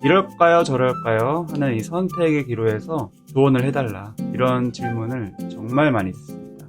이럴까요 저럴까요 하는 이 선택의 기로에서 조언을 해달라, 이런 질문을 정말 많이 듣습니다.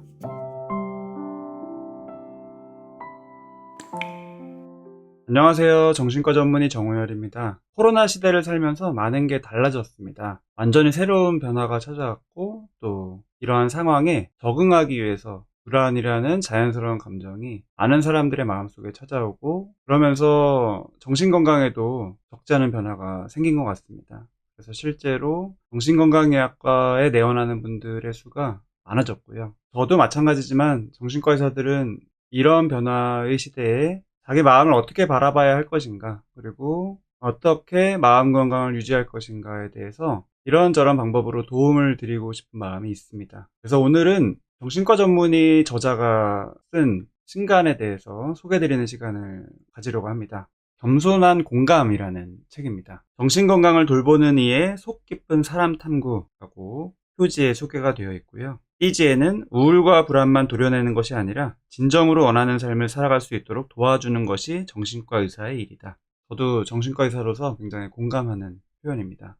안녕하세요. 정신과 전문의 정우열입니다. 코로나 시대를 살면서 많은 게 달라졌습니다. 완전히 새로운 변화가 찾아왔고, 또 이러한 상황에 적응하기 위해서 불안이라는 자연스러운 감정이 많은 사람들의 마음속에 찾아오고, 그러면서 정신건강에도 적지 않은 변화가 생긴 것 같습니다. 그래서 실제로 정신건강의학과에 내원하는 분들의 수가 많아졌고요. 저도 마찬가지지만 정신과 의사들은 이런 변화의 시대에 자기 마음을 어떻게 바라봐야 할 것인가, 그리고 어떻게 마음 건강을 유지할 것인가에 대해서 이런저런 방법으로 도움을 드리고 싶은 마음이 있습니다. 그래서 오늘은 정신과 전문의 저자가 쓴 신간에 대해서 소개드리는 시간을 가지려고 합니다. 겸손한 공감이라는 책입니다. 정신건강을 돌보는 이의 속 깊은 사람 탐구라고 표지에 소개가 되어 있고요. 띠지에는 우울과 불안만 도려내는 것이 아니라 진정으로 원하는 삶을 살아갈 수 있도록 도와주는 것이 정신과 의사의 일이다. 저도 정신과 의사로서 굉장히 공감하는 표현입니다.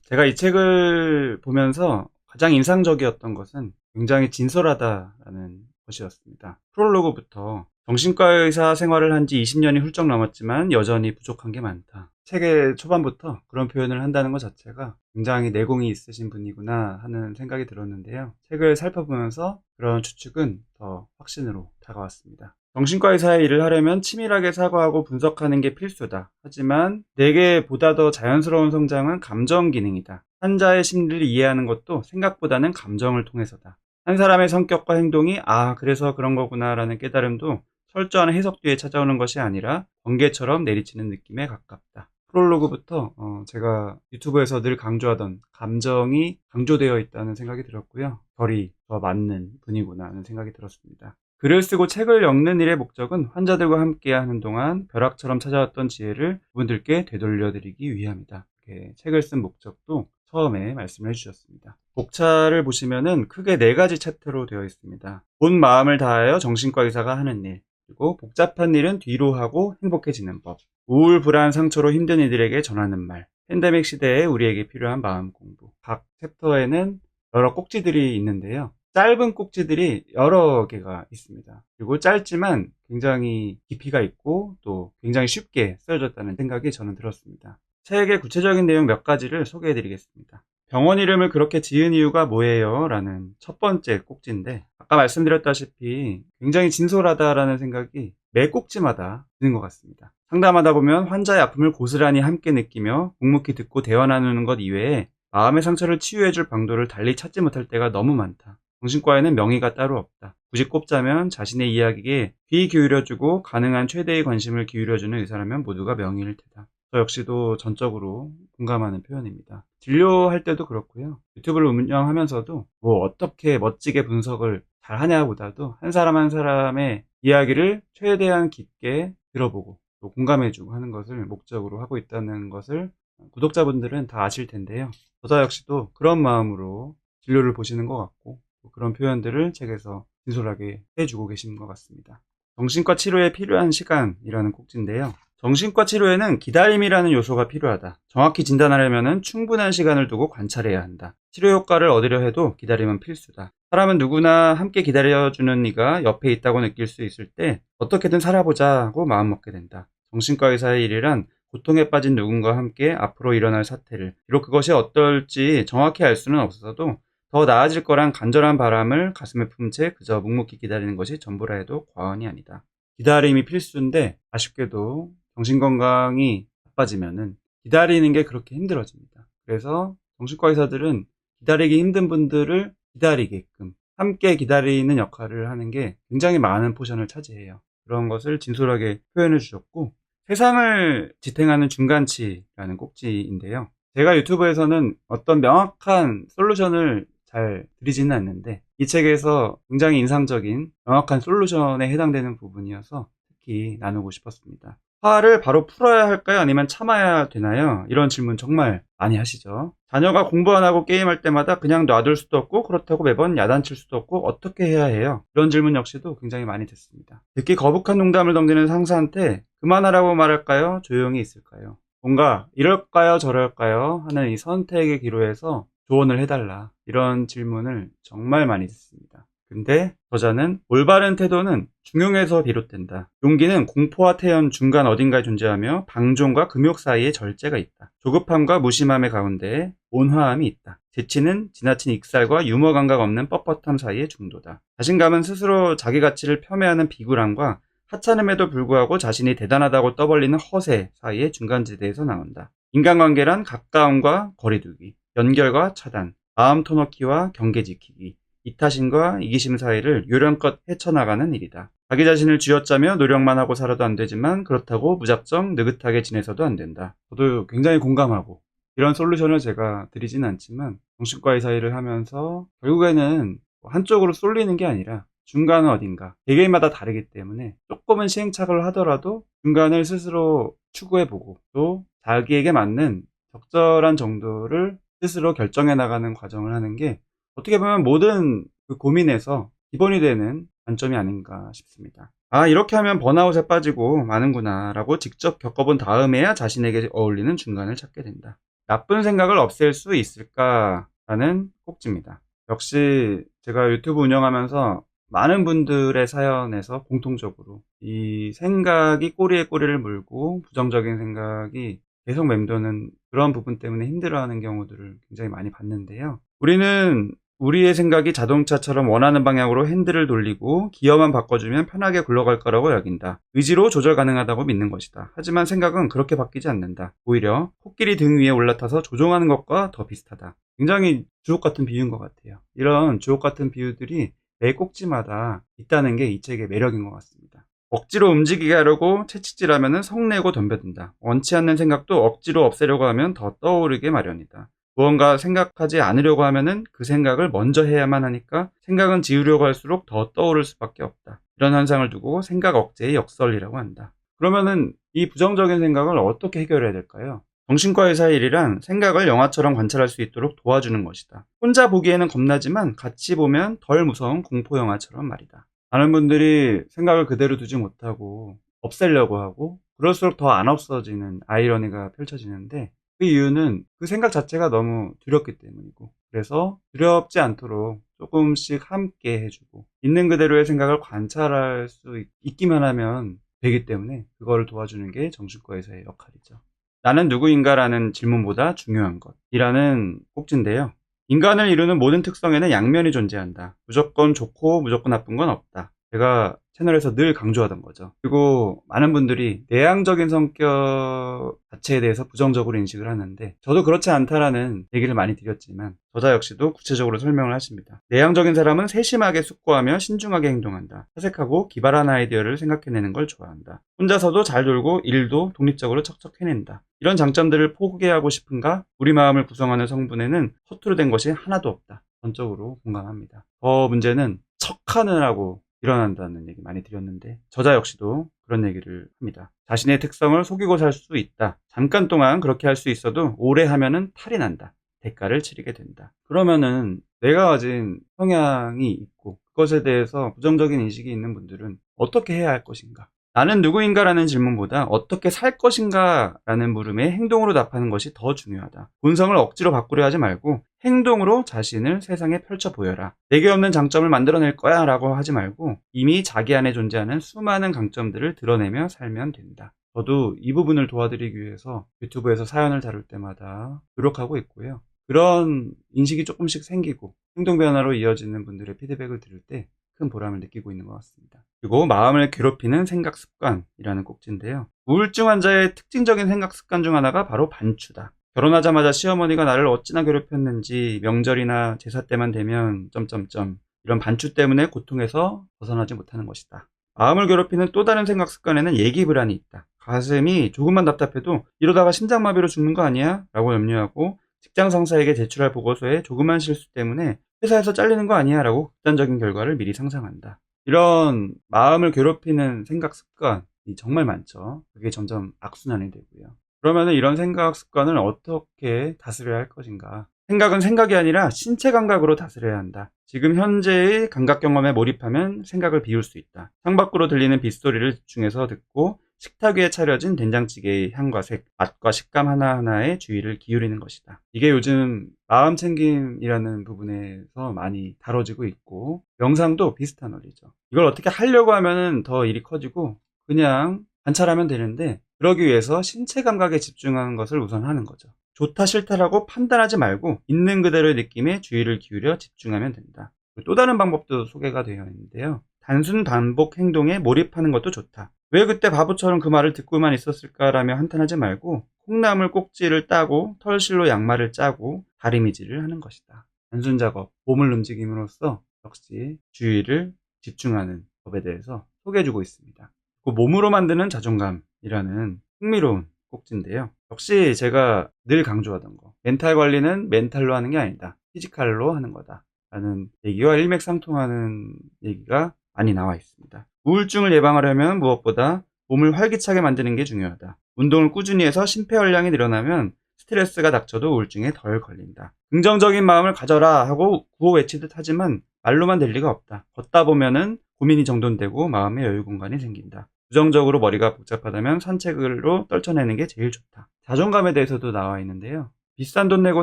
제가 이 책을 보면서 가장 인상적이었던 것은 굉장히 진솔하다라는 것이었습니다. 프롤로그부터 정신과 의사 생활을 한 지 20년이 훌쩍 넘었지만 여전히 부족한 게 많다. 책의 초반부터 그런 표현을 한다는 것 자체가 굉장히 내공이 있으신 분이구나 하는 생각이 들었는데요. 책을 살펴보면서 그런 추측은 더 확신으로 다가왔습니다. 정신과 의사의 일을 하려면 치밀하게 사고하고 분석하는 게 필수다. 하지만 내게 보다 더 자연스러운 성장은 감정 기능이다. 환자의 심리를 이해하는 것도 생각보다는 감정을 통해서다. 한 사람의 성격과 행동이 그래서 그런 거구나 라는 깨달음도 철저한 해석 뒤에 찾아오는 것이 아니라 번개처럼 내리치는 느낌에 가깝다. 프롤로그부터 제가 유튜브에서 늘 강조하던 감정이 강조되어 있다는 생각이 들었고요. 결이 더 맞는 분이구나 하는 생각이 들었습니다. 글을 쓰고 책을 읽는 일의 목적은 환자들과 함께 하는 동안 벼락처럼 찾아왔던 지혜를 그분들께 되돌려드리기 위함이다. 이렇게 책을 쓴 목적도 처음에 말씀을 해주셨습니다. 복차를 보시면은 크게 4가지 챕터로 되어 있습니다. 본 마음을 다하여 정신과 의사가 하는 일, 그리고 복잡한 일은 뒤로 하고 행복해지는 법, 우울, 불안, 상처로 힘든 이들에게 전하는 말, 팬데믹 시대에 우리에게 필요한 마음 공부. 각 챕터에는 여러 꼭지들이 있는데요. 짧은 꼭지들이 여러 개가 있습니다. 그리고 짧지만 굉장히 깊이가 있고 또 굉장히 쉽게 쓰여졌다는 생각이 저는 들었습니다. 책의 구체적인 내용 몇 가지를 소개해 드리겠습니다. 병원 이름을 그렇게 지은 이유가 뭐예요? 라는 첫 번째 꼭지인데, 아까 말씀드렸다시피 굉장히 진솔하다라는 생각이 매 꼭지마다 드는 것 같습니다. 상담하다 보면 환자의 아픔을 고스란히 함께 느끼며 묵묵히 듣고 대화 나누는 것 이외에 마음의 상처를 치유해줄 방도를 달리 찾지 못할 때가 너무 많다. 정신과에는 명의가 따로 없다. 굳이 꼽자면 자신의 이야기에 귀 기울여주고 가능한 최대의 관심을 기울여주는 의사라면 모두가 명의일 테다. 저 역시도 전적으로 공감하는 표현입니다. 진료할 때도 그렇고요. 유튜브를 운영하면서도 어떻게 멋지게 분석을 잘 하냐보다도 한 사람 한 사람의 이야기를 최대한 깊게 들어보고 또 공감해주고 하는 것을 목적으로 하고 있다는 것을 구독자분들은 다 아실 텐데요. 저자 역시도 그런 마음으로 진료를 보시는 것 같고 그런 표현들을 책에서 진솔하게 해주고 계신 것 같습니다. 정신과 치료에 필요한 시간이라는 꼭지인데요. 정신과 치료에는 기다림이라는 요소가 필요하다. 정확히 진단하려면 충분한 시간을 두고 관찰해야 한다. 치료 효과를 얻으려 해도 기다림은 필수다. 사람은 누구나 함께 기다려주는 이가 옆에 있다고 느낄 수 있을 때 어떻게든 살아보자고 마음먹게 된다. 정신과 의사의 일이란 고통에 빠진 누군가와 함께 앞으로 일어날 사태를, 비록 그것이 어떨지 정확히 알 수는 없어도 더 나아질 거란 간절한 바람을 가슴에 품은 채 그저 묵묵히 기다리는 것이 전부라 해도 과언이 아니다. 기다림이 필수인데 아쉽게도 정신건강이 나빠지면은 기다리는 게 그렇게 힘들어집니다. 그래서 정신과 의사들은 기다리기 힘든 분들을 기다리게끔 함께 기다리는 역할을 하는 게 굉장히 많은 포션을 차지해요. 그런 것을 진솔하게 표현해 주셨고, 세상을 지탱하는 중간치라는 꼭지인데요. 제가 유튜브에서는 어떤 명확한 솔루션을 잘 드리지는 않는데 이 책에서 굉장히 인상적인 명확한 솔루션에 해당되는 부분이어서 특히 나누고 싶었습니다. 화를 바로 풀어야 할까요? 아니면 참아야 되나요? 이런 질문 정말 많이 하시죠. 자녀가 공부 안 하고 게임할 때마다 그냥 놔둘 수도 없고 그렇다고 매번 야단칠 수도 없고 어떻게 해야 해요? 이런 질문 역시도 굉장히 많이 듣습니다. 듣기 거북한 농담을 던지는 상사한테 그만하라고 말할까요? 조용히 있을까요? 뭔가 이럴까요 저럴까요 하는 이 선택의 기로에서 조언을 해달라, 이런 질문을 정말 많이 듣습니다. 근데 저자는 올바른 태도는 중용에서 비롯된다. 용기는 공포와 태연 중간 어딘가에 존재하며 방종과 금욕 사이에 절제가 있다. 조급함과 무심함의 가운데에 온화함이 있다. 재치는 지나친 익살과 유머 감각 없는 뻣뻣함 사이의 중도다. 자신감은 스스로 자기 가치를 폄훼하는 비굴함과 하찮음에도 불구하고 자신이 대단하다고 떠벌리는 허세 사이의 중간지대에서 나온다. 인간관계란 가까움과 거리두기, 연결과 차단, 마음 터놓기와 경계 지키기, 이타심과 이기심 사이를 요령껏 헤쳐나가는 일이다. 자기 자신을 쥐어짜며 노력만 하고 살아도 안 되지만 그렇다고 무작정 느긋하게 지내서도 안 된다. 저도 굉장히 공감하고 이런 솔루션을 제가 드리진 않지만 정신과 의사 일을 하면서 결국에는 한쪽으로 쏠리는 게 아니라 중간은 어딘가, 개개인마다 다르기 때문에 조금은 시행착오를 하더라도 중간을 스스로 추구해보고 또 자기에게 맞는 적절한 정도를 스스로 결정해 나가는 과정을 하는 게 어떻게 보면 모든 그 고민에서 기본이 되는 관점이 아닌가 싶습니다. 아, 이렇게 하면 번아웃에 빠지고 마는구나 라고 직접 겪어본 다음에야 자신에게 어울리는 중간을 찾게 된다. 나쁜 생각을 없앨 수 있을까라는 꼭지입니다. 역시 제가 유튜브 운영하면서 많은 분들의 사연에서 공통적으로 이 생각이 꼬리에 꼬리를 물고 부정적인 생각이 계속 맴도는 그런 부분 때문에 힘들어하는 경우들을 굉장히 많이 봤는데요. 우리는 우리의 생각이 자동차처럼 원하는 방향으로 핸들을 돌리고 기어만 바꿔주면 편하게 굴러갈 거라고 여긴다. 의지로 조절 가능하다고 믿는 것이다. 하지만 생각은 그렇게 바뀌지 않는다. 오히려 코끼리 등 위에 올라타서 조종하는 것과 더 비슷하다. 굉장히 주옥같은 비유인 것 같아요. 이런 주옥같은 비유들이 매 꼭지마다 있다는 게 이 책의 매력인 것 같습니다. 억지로 움직이게 하려고 채찍질하면 성내고 덤벼든다. 원치 않는 생각도 억지로 없애려고 하면 더 떠오르게 마련이다. 무언가 생각하지 않으려고 하면은 그 생각을 먼저 해야만 하니까 생각은 지우려고 할수록 더 떠오를 수밖에 없다. 이런 현상을 두고 생각 억제의 역설이라고 한다. 그러면은 이 부정적인 생각을 어떻게 해결해야 될까요? 정신과 의사의 일이란 생각을 영화처럼 관찰할 수 있도록 도와주는 것이다. 혼자 보기에는 겁나지만 같이 보면 덜 무서운 공포 영화처럼 말이다. 많은 분들이 생각을 그대로 두지 못하고 없애려고 하고 그럴수록 더 안 없어지는 아이러니가 펼쳐지는데, 그 이유는 그 생각 자체가 너무 두렵기 때문이고, 그래서 두렵지 않도록 조금씩 함께 해주고 있는 그대로의 생각을 관찰할 수 있기만 하면 되기 때문에 그거를 도와주는 게 정신과 의사의 역할이죠. 나는 누구인가라는 질문보다 중요한 것이라는 꼭지인데요. 인간을 이루는 모든 특성에는 양면이 존재한다. 무조건 좋고 무조건 나쁜 건 없다. 제가 채널에서 늘 강조하던 거죠. 그리고 많은 분들이 내향적인 성격 자체에 대해서 부정적으로 인식을 하는데, 저도 그렇지 않다라는 얘기를 많이 드렸지만 저자 역시도 구체적으로 설명을 하십니다. 내향적인 사람은 세심하게 숙고하며 신중하게 행동한다. 사색하고 기발한 아이디어를 생각해내는 걸 좋아한다. 혼자서도 잘 놀고 일도 독립적으로 척척 해낸다. 이런 장점들을 포기하고 싶은가? 우리 마음을 구성하는 성분에는 허투루 된 것이 하나도 없다. 전적으로 공감합니다. 더 문제는 척하느라고 일어난다는 얘기 많이 드렸는데, 저자 역시도 그런 얘기를 합니다. 자신의 특성을 속이고 살 수 있다. 잠깐 동안 그렇게 할 수 있어도 오래 하면은 탈이 난다. 대가를 치르게 된다. 그러면은 내가 가진 성향이 있고 그것에 대해서 부정적인 인식이 있는 분들은 어떻게 해야 할 것인가? 나는 누구인가라는 질문보다 어떻게 살 것인가라는 물음에 행동으로 답하는 것이 더 중요하다. 본성을 억지로 바꾸려 하지 말고 행동으로 자신을 세상에 펼쳐 보여라. 내게 없는 장점을 만들어낼 거야 라고 하지 말고 이미 자기 안에 존재하는 수많은 강점들을 드러내며 살면 된다. 저도 이 부분을 도와드리기 위해서 유튜브에서 사연을 다룰 때마다 노력하고 있고요. 그런 인식이 조금씩 생기고 행동 변화로 이어지는 분들의 피드백을 들을 때 큰 보람을 느끼고 있는 것 같습니다. 그리고 마음을 괴롭히는 생각 습관이라는 꼭지인데요. 우울증 환자의 특징적인 생각 습관 중 하나가 바로 반추다. 결혼하자마자 시어머니가 나를 어찌나 괴롭혔는지, 명절이나 제사 때만 되면 점점점, 이런 반추 때문에 고통에서 벗어나지 못하는 것이다. 마음을 괴롭히는 또 다른 생각 습관에는 예기 불안이 있다. 가슴이 조금만 답답해도 이러다가 심장마비로 죽는 거 아니야? 라고 염려하고 직장 상사에게 제출할 보고서에 조그만 실수 때문에 회사에서 잘리는 거 아니야? 라고 극단적인 결과를 미리 상상한다. 이런 마음을 괴롭히는 생각 습관이 정말 많죠. 그게 점점 악순환이 되고요. 그러면 이런 생각 습관을 어떻게 다스려야 할 것인가? 생각은 생각이 아니라 신체 감각으로 다스려야 한다. 지금 현재의 감각 경험에 몰입하면 생각을 비울 수 있다. 창밖으로 들리는 빗소리를 집중해서 듣고 식탁 위에 차려진 된장찌개의 향과 색, 맛과 식감 하나하나에 주의를 기울이는 것이다. 이게 요즘 마음 챙김이라는 부분에서 많이 다뤄지고 있고, 명상도 비슷한 원리죠. 이걸 어떻게 하려고 하면은 더 일이 커지고 그냥 관찰하면 되는데, 그러기 위해서 신체 감각에 집중하는 것을 우선 하는 거죠. 좋다 싫다라고 판단하지 말고 있는 그대로의 느낌에 주의를 기울여 집중하면 된다. 또 다른 방법도 소개가 되어 있는데요. 단순 반복 행동에 몰입하는 것도 좋다. 왜 그때 바보처럼 그 말을 듣고만 있었을까라며 한탄하지 말고 콩나물 꼭지를 따고 털실로 양말을 짜고 다리미질을 하는 것이다. 단순 작업, 몸을 움직임으로써 역시 주의를 집중하는 법에 대해서 소개해주고 있습니다. 그 몸으로 만드는 자존감이라는 흥미로운 꼭지인데요. 역시 제가 늘 강조하던 거, 멘탈 관리는 멘탈로 하는 게 아니다. 피지컬로 하는 거다 라는 얘기와 일맥상통하는 얘기가 많이 나와 있습니다. 우울증을 예방하려면 무엇보다 몸을 활기차게 만드는 게 중요하다. 운동을 꾸준히 해서 심폐혈량이 늘어나면 스트레스가 닥쳐도 우울증에 덜 걸린다. 긍정적인 마음을 가져라 하고 구호 외치듯 하지만 말로만 될 리가 없다. 걷다 보면은 고민이 정돈되고 마음의 여유 공간이 생긴다. 부정적으로 머리가 복잡하다면 산책으로 떨쳐내는 게 제일 좋다. 자존감에 대해서도 나와 있는데요. 비싼 돈 내고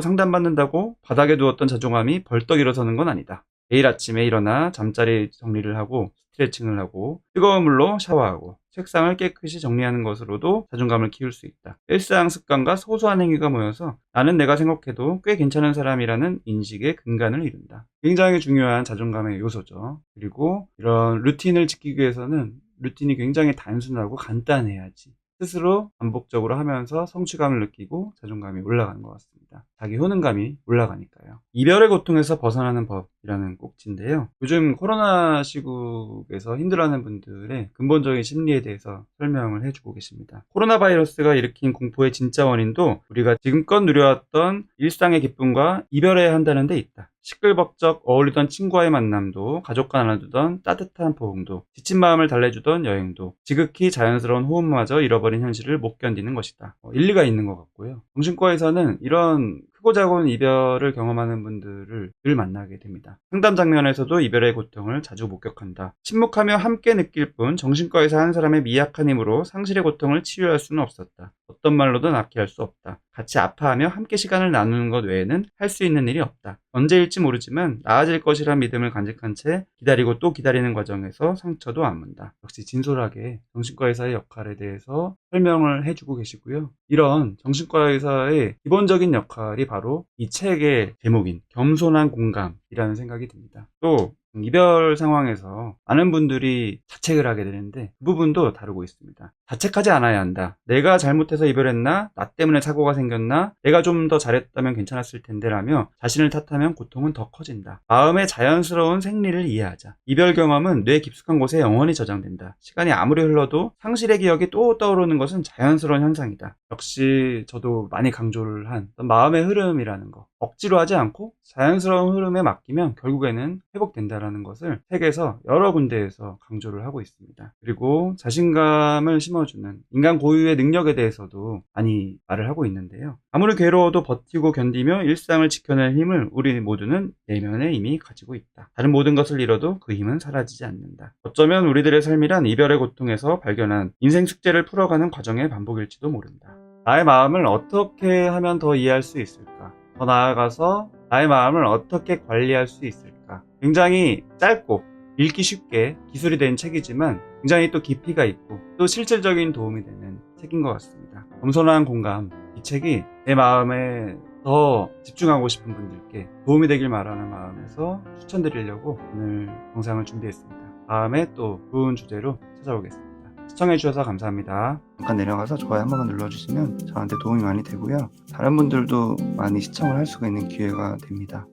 상담받는다고 바닥에 두었던 자존감이 벌떡 일어서는 건 아니다. 매일 아침에 일어나 잠자리 정리를 하고 스트레칭을 하고 뜨거운 물로 샤워하고 책상을 깨끗이 정리하는 것으로도 자존감을 키울 수 있다. 일상 습관과 소소한 행위가 모여서 나는 내가 생각해도 꽤 괜찮은 사람이라는 인식의 근간을 이룬다. 굉장히 중요한 자존감의 요소죠. 그리고 이런 루틴을 지키기 위해서는 루틴이 굉장히 단순하고 간단해야지 스스로 반복적으로 하면서 성취감을 느끼고 자존감이 올라가는 것 같습니다. 자기 효능감이 올라가니까요. 이별의 고통에서 벗어나는 법이라는 꼭지인데요. 요즘 코로나 시국에서 힘들어하는 분들의 근본적인 심리에 대해서 설명을 해주고 계십니다. 코로나 바이러스가 일으킨 공포의 진짜 원인도 우리가 지금껏 누려왔던 일상의 기쁨과 이별해야 한다는 데 있다. 시끌벅적 어울리던 친구와의 만남도, 가족과 나누던 따뜻한 포옹도, 지친 마음을 달래주던 여행도, 지극히 자연스러운 호흡마저 잃어버린 현실을 못 견디는 것이다. 일리가 있는 것 같고요. 정신과에서는 이런 크고 작은 이별을 경험하는 분들을 늘 만나게 됩니다. 상담 장면에서도 이별의 고통을 자주 목격한다. 침묵하며 함께 느낄 뿐 정신과에서 한 사람의 미약한 힘으로 상실의 고통을 치유할 수는 없었다. 어떤 말로도 낫게 할 수 없다. 같이 아파하며 함께 시간을 나누는 것 외에는 할 수 있는 일이 없다. 언제일지 모르지만 나아질 것이란 믿음을 간직한 채 기다리고 또 기다리는 과정에서 상처도 안 문다. 역시 진솔하게 정신과 의사의 역할에 대해서 설명을 해주고 계시고요. 이런 정신과 의사의 기본적인 역할이 바로 이 책의 제목인 겸손한 공감이라는 생각이 듭니다. 또 이별 상황에서 많은 분들이 자책을 하게 되는데 그 부분도 다루고 있습니다. 자책하지 않아야 한다. 내가 잘못해서 이별했나? 나 때문에 사고가 생겼나? 내가 좀 더 잘했다면 괜찮았을 텐데 라며 자신을 탓하면 고통은 더 커진다. 마음의 자연스러운 생리를 이해하자. 이별 경험은 뇌 깊숙한 곳에 영원히 저장된다. 시간이 아무리 흘러도 상실의 기억이 또 떠오르는 것은 자연스러운 현상이다. 역시 저도 많이 강조를 한 마음의 흐름이라는 거. 억지로 하지 않고 자연스러운 흐름에 맡기면 결국에는 회복된다라는 것을 책에서 여러 군데에서 강조를 하고 있습니다. 그리고 자신감을 심어주는 인간 고유의 능력에 대해서도 많이 말을 하고 있는데요. 아무리 괴로워도 버티고 견디며 일상을 지켜낼 힘을 우리 모두는 내면에 이미 가지고 있다. 다른 모든 것을 잃어도 그 힘은 사라지지 않는다. 어쩌면 우리들의 삶이란 이별의 고통에서 발견한 인생 숙제를 풀어가는 과정의 반복일지도 모른다. 나의 마음을 어떻게 하면 더 이해할 수 있을까? 더 나아가서 나의 마음을 어떻게 관리할 수 있을까? 굉장히 짧고 읽기 쉽게 기술이 된 책이지만 굉장히 또 깊이가 있고 또 실질적인 도움이 되는 책인 것 같습니다. 겸손한 공감, 이 책이 내 마음에 더 집중하고 싶은 분들께 도움이 되길 바라는 마음에서 추천드리려고 오늘 영상을 준비했습니다. 다음에 또 좋은 주제로 찾아오겠습니다. 시청해주셔서 감사합니다. 잠깐 내려가서 좋아요 한 번만 눌러주시면 저한테 도움이 많이 되고요. 다른 분들도 많이 시청을 할 수가 있는 기회가 됩니다.